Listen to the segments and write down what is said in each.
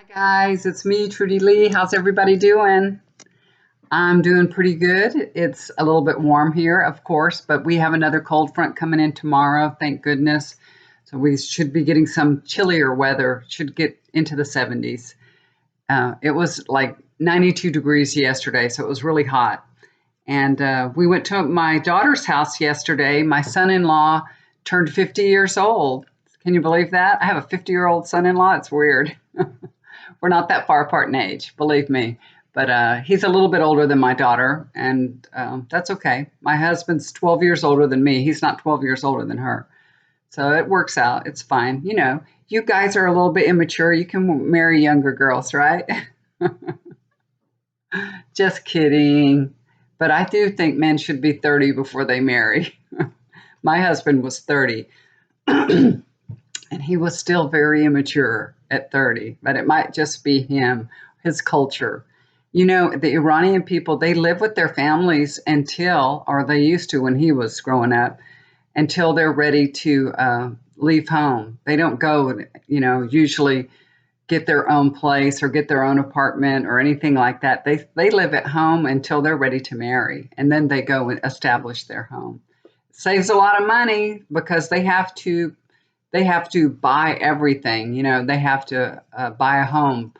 Hi guys, it's me, Trudy Lee. How's everybody doing? I'm doing pretty good. It's a little bit warm here, of course, but we have another cold front coming in tomorrow, thank goodness. So we should be getting some chillier weather, should get into the 70s. It was like 92 degrees yesterday, so it was really hot. And we went to my daughter's house yesterday. My son-in-law turned 50 years old. Can you believe that? I have a 50-year-old son-in-law. It's weird. We're not that far apart in age, believe me. But he's a little bit older than my daughter, and that's okay. My husband's 12 years older than me. He's not 12 years older than her. So it works out. It's fine. You know, you guys are a little bit immature. You can marry younger girls, right? Just kidding. But I do think men should be 30 before they marry. My husband was 30, and he was still very immature at 30, but it might just be him, his culture. You know, the Iranian people, they live with their families until, or they used to when he was growing up, until they're ready to leave home. They don't go, usually get their own place or get their own apartment or anything like that. They live at home until they're ready to marry, and then they go and establish their home. Saves a lot of money because they have to buy everything. You know, they have to buy a home,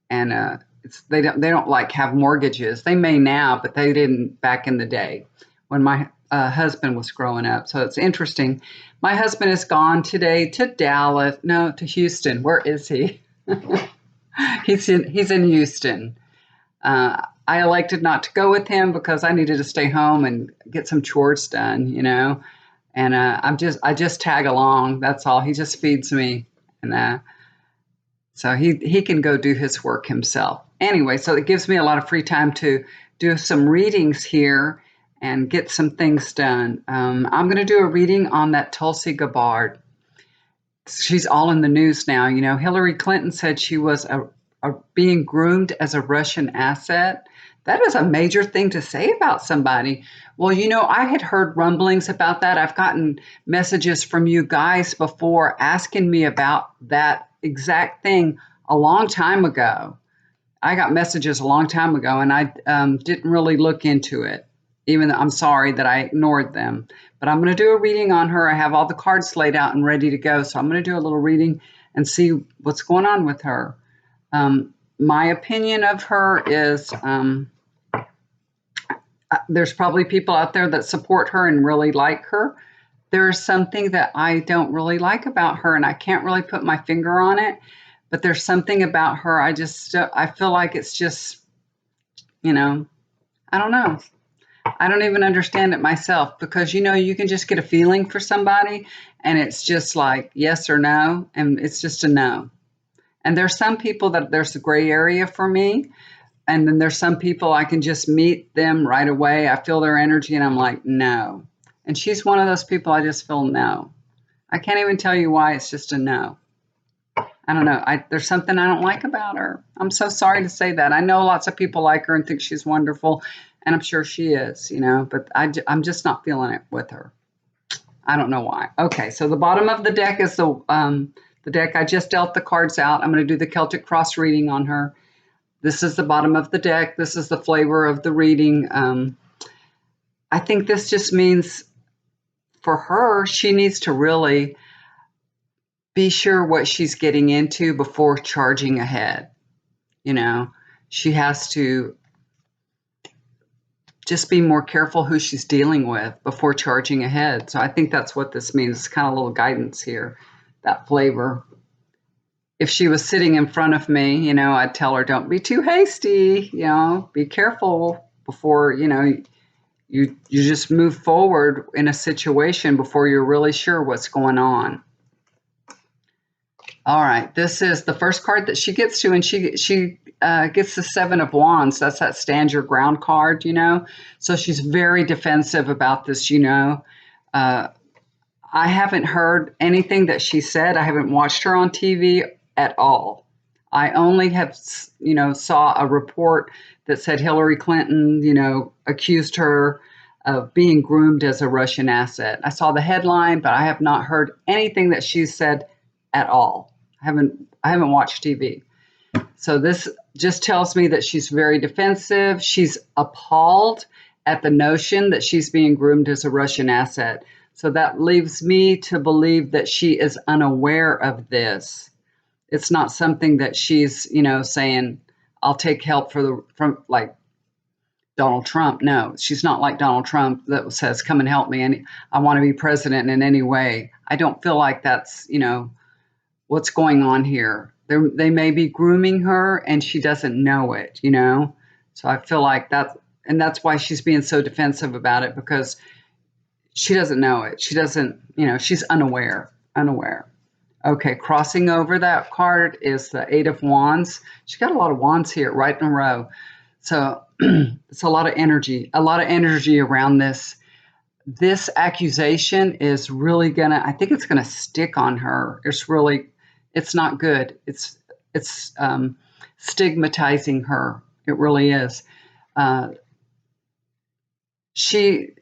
and they don't like have mortgages. They may now, but they didn't back in the day when my husband was growing up. So it's interesting. My husband has gone today to Dallas, no, to Houston. Where is he? He's in Houston. I elected not to go with him because I needed to stay home and get some chores done, and I just tag along. That's all. He just feeds me, and so he can go do his work himself. Anyway, so it gives me a lot of free time to do some readings here and get some things done. I'm going to do a reading on that Tulsi Gabbard. She's all in the news now. You know, Hillary Clinton said she was being groomed as a Russian asset. That is a major thing to say about somebody. Well, I had heard rumblings about that. I've gotten messages from you guys before asking me about that exact thing a long time ago. I got messages a long time ago, and I didn't really look into it, even though I'm sorry that I ignored them. But I'm going to do a reading on her. I have all the cards laid out and ready to go. So I'm going to do a little reading and see what's going on with her. My opinion of her is there's probably people out there that support her and really like her. There's something that I don't really like about her, and I can't really put my finger on it. But there's something about her. I feel like it's just, I don't know. I don't even understand it myself because, you can just get a feeling for somebody and it's just like yes or no, and it's just a no. And there's some people that there's a gray area for me. And then there's some people I can just meet them right away. I feel their energy and I'm like, no. And she's one of those people I just feel no. I can't even tell you why. It's just a no. I don't know. There's something I don't like about her. I'm so sorry to say that. I know lots of people like her and think she's wonderful, and I'm sure she is, but I'm just not feeling it with her. I don't know why. Okay, so the bottom of the deck is the deck I just dealt the cards out. I'm going to do the Celtic Cross reading on her. This is the bottom of the deck. This is the flavor of the reading. I think this just means for her, she needs to really be sure what she's getting into before charging ahead. She has to just be more careful who she's dealing with before charging ahead. So I think that's what this means. It's kind of a little guidance here, that flavor. If she was sitting in front of me, I'd tell her, don't be too hasty, be careful before, you just move forward in a situation before you're really sure what's going on. All right, this is the first card that she gets to, and she gets the Seven of Wands. That's that stand your ground card, So she's very defensive about this, I haven't heard anything that she said. I haven't watched her on TV at all. I only have, saw a report that said Hillary Clinton, accused her of being groomed as a Russian asset. I saw the headline, but I have not heard anything that she said at all. I haven't watched TV. So this just tells me that she's very defensive. She's appalled at the notion that she's being groomed as a Russian asset. So that leaves me to believe that she is unaware of this. It's not something that she's, saying, I'll take help from like Donald Trump. No, she's not like Donald Trump that says, come and help me. And I want to be president in any way. I don't feel like that's, what's going on here. They may be grooming her and she doesn't know it, So I feel like that's why she's being so defensive about it, because she doesn't know it. She doesn't, she's unaware. Okay, crossing over that card is the Eight of Wands. She got a lot of wands here right in a row. So it's a lot of energy around this. This accusation is really I think it's gonna stick on her. It's not good. It's stigmatizing her. It really is. She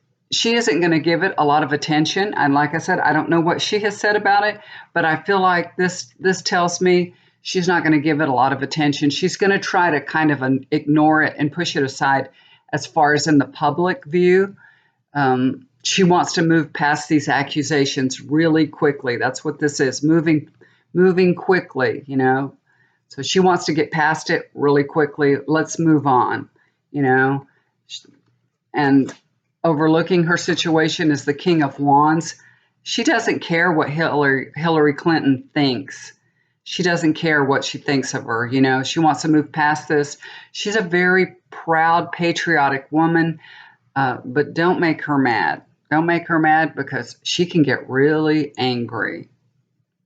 isn't going to give it a lot of attention. And like I said, I don't know what she has said about it, but I feel like this tells me she's not going to give it a lot of attention. She's going to try to kind of ignore it and push it aside as far as in the public view. She wants to move past these accusations really quickly. That's what this is, moving quickly, So she wants to get past it really quickly. Let's move on, And overlooking her situation is the King of Wands. She doesn't care what Hillary Clinton thinks. She doesn't care what she thinks of her. She wants to move past this. She's a very proud, patriotic woman, but don't make her mad. Don't make her mad, because she can get really angry.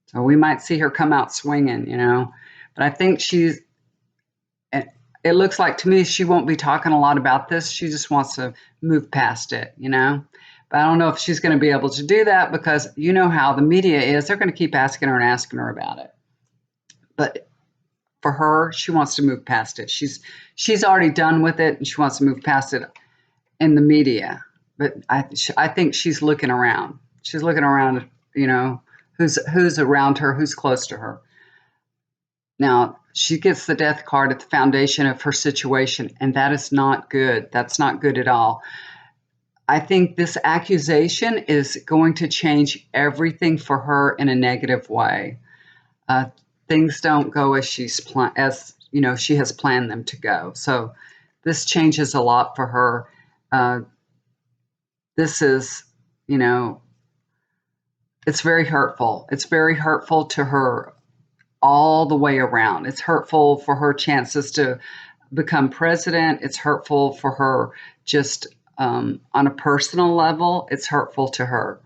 So we might see her come out swinging, But I think it looks like to me she won't be talking a lot about this. She just wants to move past it, But I don't know if she's going to be able to do that, because you know how the media is. They're going to keep asking her about it. But for her, she wants to move past it. She's already done with it, and she wants to move past it in the media. But I think she's looking around. She's looking around, who's around her, who's close to her. Now, she gets the Death card at the foundation of her situation, and that is not good. That's not good at all. I think this accusation is going to change everything for her in a negative way. Things don't go as she has planned them to go. So this changes a lot for her. This is, it's very hurtful. It's very hurtful to her all the way around. It's hurtful for her chances to become president. It's hurtful for her just on a personal level. It's hurtful to her.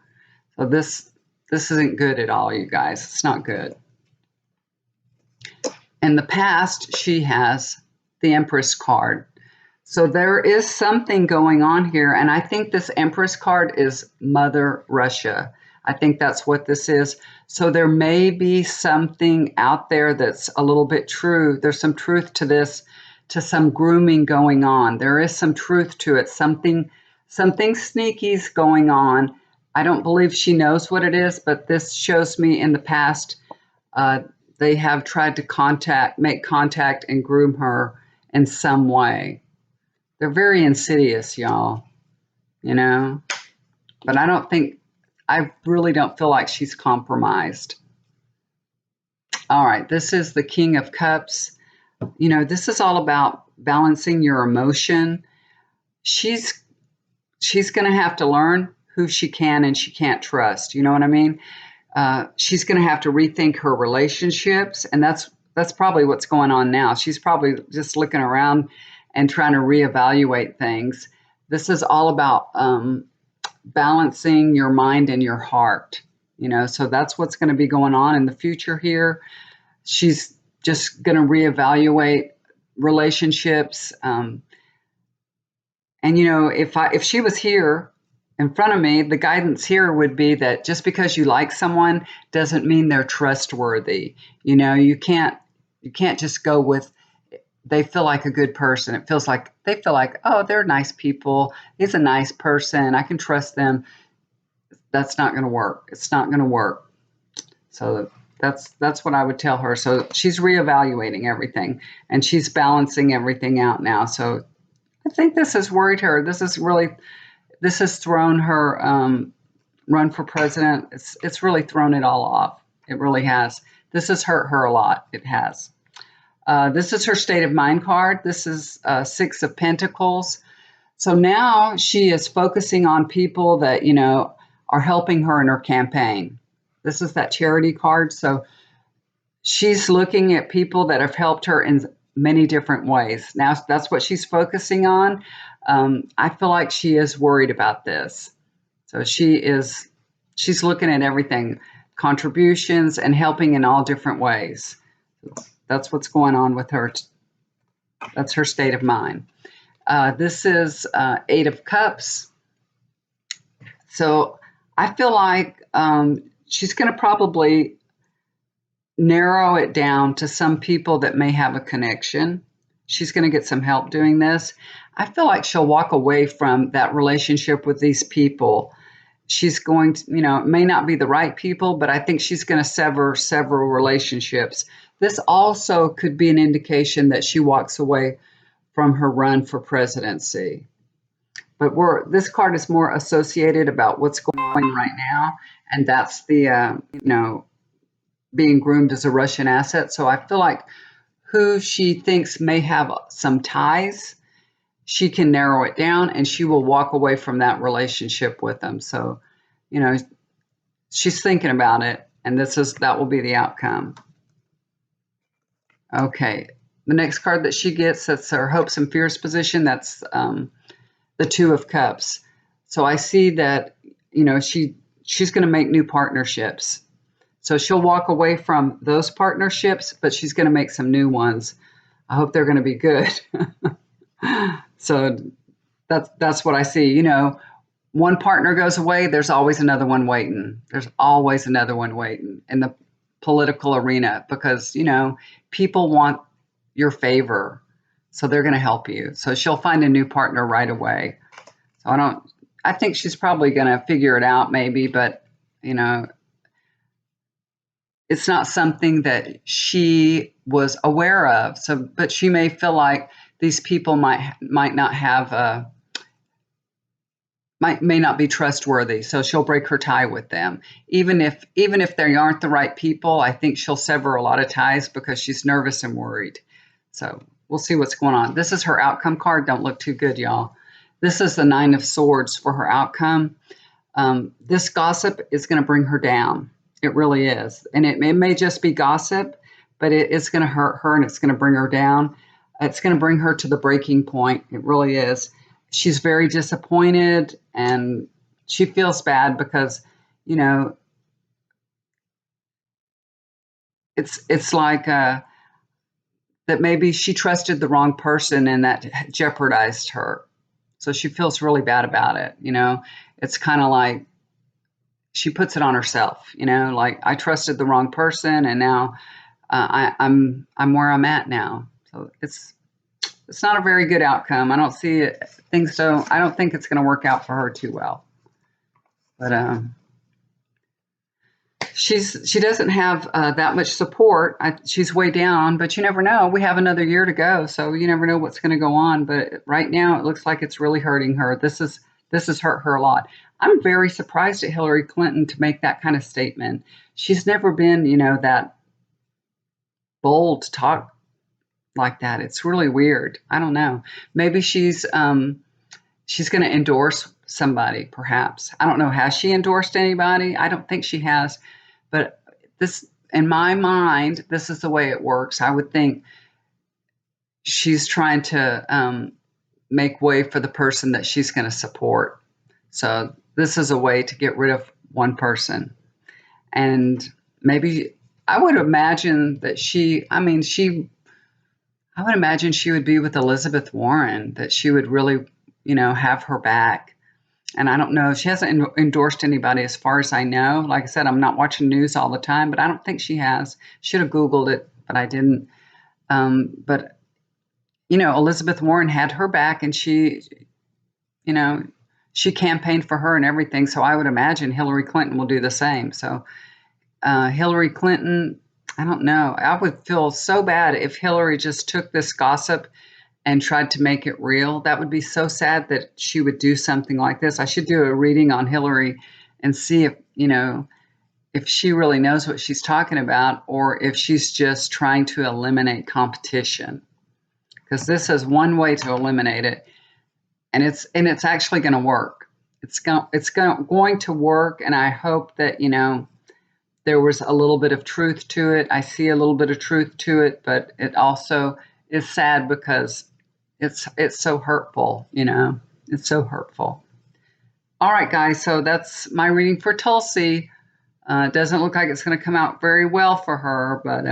So this isn't good at all, you guys. It's not good. In the past, she has the Empress card. So there is something going on here, and I think this Empress card is Mother Russia. I think that's what this is. So there may be something out there that's a little bit true. There's some truth to this, to some grooming going on. There is some truth to it. Something sneaky's going on. I don't believe she knows what it is, but this shows me in the past they have tried to make contact and groom her in some way. They're very insidious, y'all, But I really don't feel like she's compromised. All right, this is the King of Cups. This is all about balancing your emotion. She's going to have to learn who she can and she can't trust. You know what I mean? She's going to have to rethink her relationships, and that's probably what's going on now. She's probably just looking around and trying to reevaluate things. This is all about balancing your mind and your heart, so that's what's going to be going on in the future here. She's just going to reevaluate relationships. And if she was here in front of me, the guidance here would be that just because you like someone doesn't mean they're trustworthy. You can't just go with, they feel like a good person. They feel like, oh, they're nice people. He's a nice person. I can trust them. That's not going to work. It's not going to work. So That's what I would tell her. So she's reevaluating everything and she's balancing everything out now. So I think this has worried her. This has thrown her run for president. It's really thrown it all off. It really has. This has hurt her a lot. It has. This is her state of mind card. This is Six of Pentacles. So now she is focusing on people that, are helping her in her campaign. This is that charity card. So she's looking at people that have helped her in many different ways. Now that's what she's focusing on. I feel like she is worried about this. So she's looking at everything, contributions and helping in all different ways. That's what's going on with her. That's her state of mind. This is Eight of Cups. So I feel like she's going to probably narrow it down to some people that may have a connection. She's going to get some help doing this. I feel like she'll walk away from that relationship with these people. She's going to, it may not be the right people, but I think she's going to sever several relationships. This also could be an indication that she walks away from her run for presidency. But this card is more associated about what's going on right now, and that's the, being groomed as a Russian asset. So I feel like who she thinks may have some ties, she can narrow it down and she will walk away from that relationship with them. So, she's thinking about it, and that will be the outcome. Okay. The next card that she gets, that's her hopes and fears position. That's the Two of Cups. So I see that, she's going to make new partnerships. So she'll walk away from those partnerships, but she's going to make some new ones. I hope they're going to be good. So that's what I see. One partner goes away, there's always another one waiting. There's always another one waiting in the political arena because, people want your favor. So they're going to help you. So she'll find a new partner right away. So I think she's probably going to figure it out maybe, but, it's not something that she was aware of. So, but she may feel like these people might not have may not be trustworthy. So she'll break her tie with them. Even if they aren't the right people, I think she'll sever a lot of ties because she's nervous and worried. So we'll see what's going on. This is her outcome card. Don't look too good, y'all. This is the Nine of Swords for her outcome. This gossip is going to bring her down. It really is. And it may just be gossip, but it's going to hurt her and it's going to bring her down. It's going to bring her to the breaking point. It really is. She's very disappointed and she feels bad because, it's like that maybe she trusted the wrong person and that jeopardized her. So she feels really bad about it. It's kind of like she puts it on herself, like I trusted the wrong person and now I'm where I'm at now. So it's not a very good outcome. I don't see it. I don't think it's going to work out for her too well. But she doesn't have that much support. She's way down, but you never know. We have another year to go, so you never know what's going to go on. But right now, it looks like it's really hurting her. This has hurt her a lot. I'm very surprised at Hillary Clinton to make that kind of statement. She's never been, that bold to talk like that. It's really weird. I don't know. Maybe she's going to endorse somebody, perhaps. I don't know. Has she endorsed anybody? I don't think she has. But this, in my mind, this is the way it works. I would think she's trying to make way for the person that she's going to support. So this is a way to get rid of one person. And maybe I would imagine that I would imagine she would be with Elizabeth Warren, that she would really, have her back. And I don't know, she hasn't endorsed anybody as far as I know. Like I said, I'm not watching news all the time, but I don't think she has. Should have Googled it, but I didn't. But, Elizabeth Warren had her back and she campaigned for her and everything. So I would imagine Hillary Clinton will do the same. So Hillary Clinton, I don't know. I would feel so bad if Hillary just took this gossip and tried to make it real. That would be so sad that she would do something like this. I should do a reading on Hillary and see if, if she really knows what she's talking about or if she's just trying to eliminate competition. Because this is one way to eliminate it, and it's actually going to work. It's going to work, and I hope that there was a little bit of truth to it. I see a little bit of truth to it, but it also is sad because it's so hurtful. It's so hurtful. All right, guys. So that's my reading for Tulsi. It doesn't look like it's going to come out very well for her, but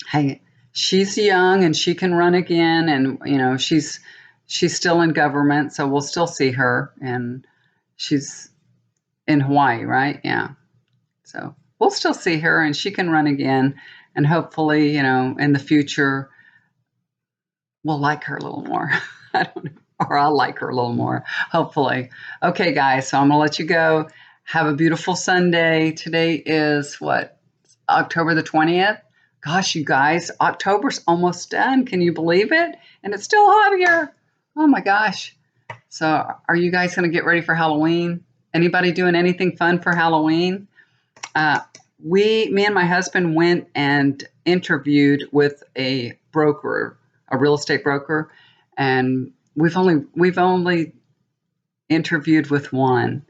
hey, she's young and she can run again, and she's still in government, so we'll still see her, and she's in Hawaii, right? Yeah. So we'll still see her, and she can run again, and hopefully, in the future, we'll like her a little more. I don't know, or I'll like her a little more, hopefully. Okay, guys, so I'm gonna let you go. Have a beautiful Sunday. Today is what? October the 20th? Gosh, you guys, October's almost done. Can you believe it? And it's still hot here. Oh my gosh. So are you guys going to get ready for Halloween? Anybody doing anything fun for Halloween? Me and my husband went and interviewed with a broker, a real estate broker, and we've only interviewed with one.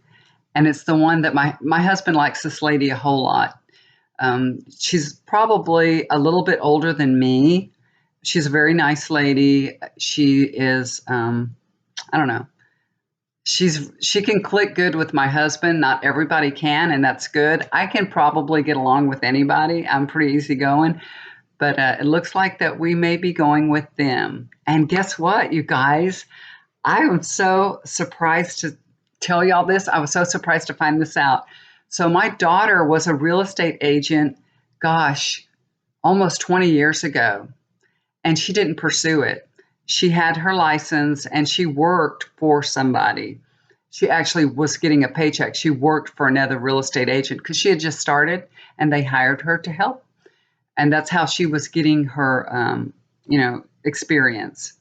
And it's the one that my husband likes this lady a whole lot. She's probably a little bit older than me. She's a very nice lady. She is, I don't know. She can click good with my husband. Not everybody can, and that's good. I can probably get along with anybody. I'm pretty easygoing, but it looks like that we may be going with them. And guess what, you guys? I am so surprised to tell y'all this. I was so surprised to find this out. So my daughter was a real estate agent, gosh, almost 20 years ago, and she didn't pursue it. She had her license and she worked for somebody. She actually was getting a paycheck. She worked for another real estate agent because she had just started and they hired her to help. And that's how she was getting her, experience.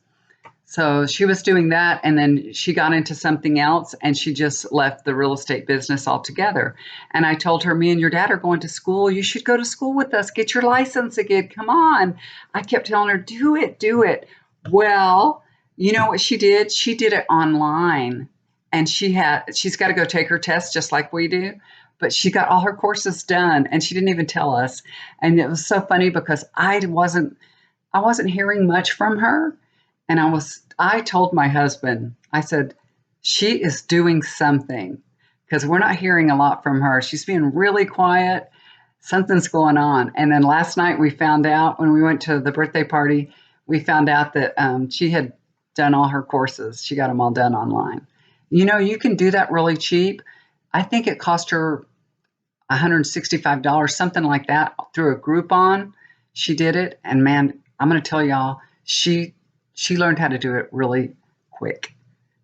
So she was doing that, and then she got into something else, and she just left the real estate business altogether. And I told her, me and your dad are going to school. You should go to school with us. Get your license again. Come on. I kept telling her, do it, do it. Well, you know what she did? She did it online, and she's got to go take her test just like we do. But she got all her courses done, and she didn't even tell us. And it was so funny because I wasn't hearing much from her. And I told my husband, I said, she is doing something because we're not hearing a lot from her. She's being really quiet. Something's going on. And then last night we found out when we went to the birthday party, we found out that she had done all her courses. She got them all done online. You can do that really cheap. I think it cost her $165, something like that, through a Groupon. She did it. And man, I'm going to tell y'all, she learned how to do it really quick.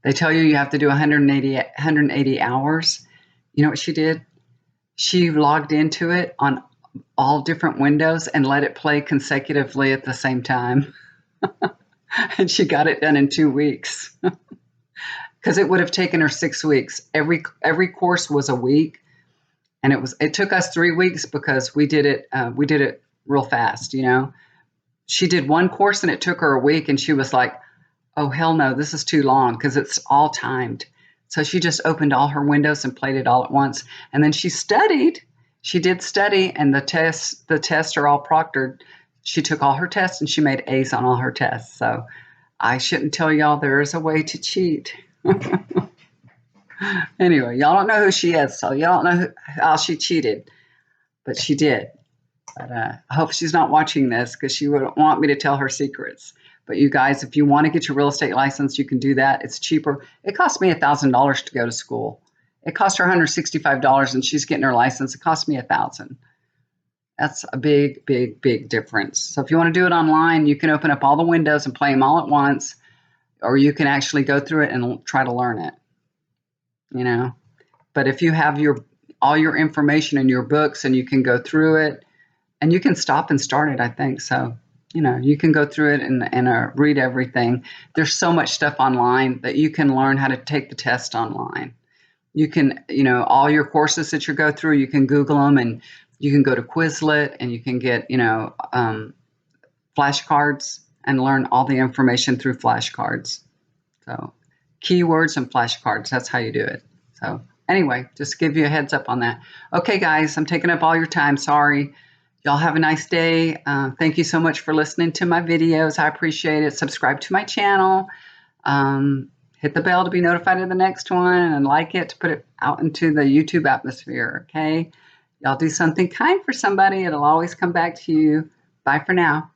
They tell you have to do 180 hours. You know what she did? She logged into it on all different windows and let it play consecutively at the same time. And she got it done in 2 weeks. Because it would have taken her 6 weeks. Every course was a week. And it took us 3 weeks because we did it real fast, She did one course and it took her a week, and she was like, oh, hell no, this is too long because it's all timed. So she just opened all her windows and played it all at once. And then she studied. She did study, and the tests are all proctored. She took all her tests and she made A's on all her tests. So I shouldn't tell y'all there is a way to cheat. Anyway, y'all don't know who she is, so y'all don't know how she cheated, but she did. But I hope she's not watching this because she wouldn't want me to tell her secrets. But you guys, if you want to get your real estate license, you can do that. It's cheaper. It cost me $1,000 to go to school. It cost her $165, and she's getting her license. It cost me $1,000. That's a big, big, big difference. So if you want to do it online, you can open up all the windows and play them all at once, or you can actually go through it and try to learn it. But if you have all your information in your books, and you can go through it, and you can stop and start it, I think. So, you can go through it and read everything. There's so much stuff online that you can learn how to take the test online. You can, all your courses that you go through, you can Google them, and you can go to Quizlet, and you can get, flashcards and learn all the information through flashcards. So keywords and flashcards, that's how you do it. So anyway, just give you a heads up on that. Okay, guys, I'm taking up all your time. Sorry. Y'all have a nice day. Thank you so much for listening to my videos. I appreciate it. Subscribe to my channel. Hit the bell to be notified of the next one, and like it to put it out into the YouTube atmosphere, okay? Y'all do something kind for somebody. It'll always come back to you. Bye for now.